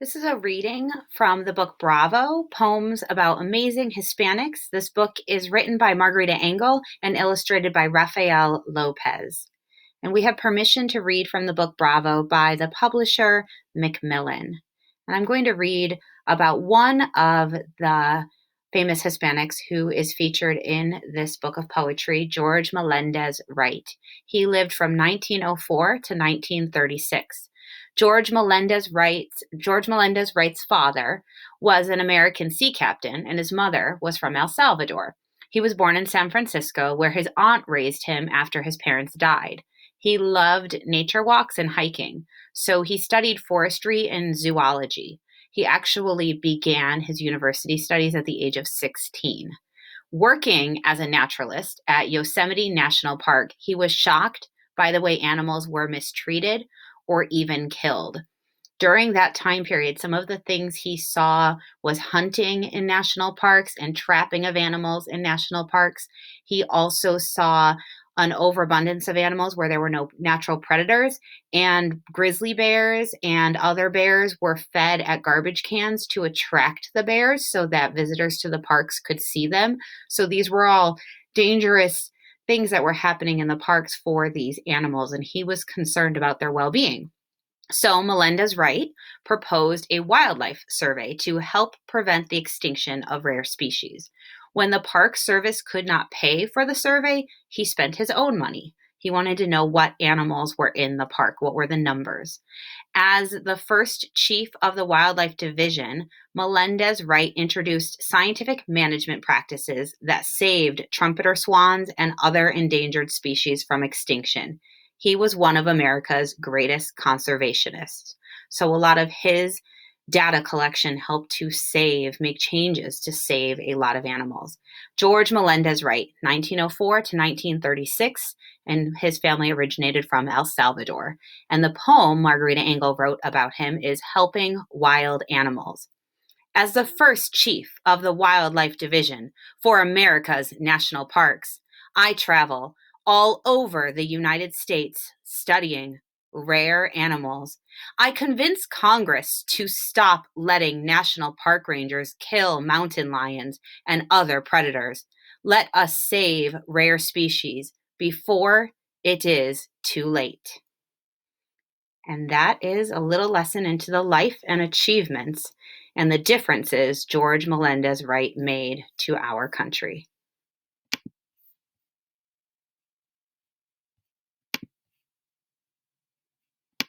This is a reading from the book Bravo, Poems About Amazing Hispanics. This book is written by Margarita Engle and illustrated by Rafael Lopez. And we have permission to read from the book Bravo by the publisher Macmillan. And I'm going to read about one of the famous Hispanics who is featured in this book of poetry, George Melendez Wright. He lived from 1904 to 1936. George Melendez Wright's father was an American sea captain, and his mother was from El Salvador. He was born in San Francisco, where his aunt raised him after his parents died. He loved nature walks and hiking, so he studied forestry and zoology. He actually began his university studies at the age of 16. Working as a naturalist at Yosemite National Park, he was shocked by the way animals were mistreated or even killed. During that time period, some of the things he saw was hunting in national parks and trapping of animals in national parks. He also saw an overabundance of animals where there were no natural predators, and grizzly bears and other bears were fed at garbage cans to attract the bears so that visitors to the parks could see them. So these were all dangerous things that were happening in the parks for these animals, and he was concerned about their well-being. So Melendez Wright proposed a wildlife survey to help prevent the extinction of rare species. When the Park Service could not pay for the survey, he spent his own money. He wanted to know what animals were in the park, what were the numbers. As the first chief of the Wildlife Division, Melendez Wright introduced scientific management practices that saved trumpeter swans and other endangered species from extinction. He was one of America's greatest conservationists. So a lot of his data collection helped to make changes to save a lot of animals. George Melendez Wright, 1904 to 1936, and his family originated from El Salvador. And the poem Margarita Engle wrote about him is Helping Wild Animals. As the first chief of the Wildlife Division for America's national parks, I travel all over the United States studying rare animals. I convince Congress to stop letting national park rangers kill mountain lions and other predators. Let us save rare species before it is too late. And that is a little lesson into the life and achievements and the differences George Melendez Wright made to our country.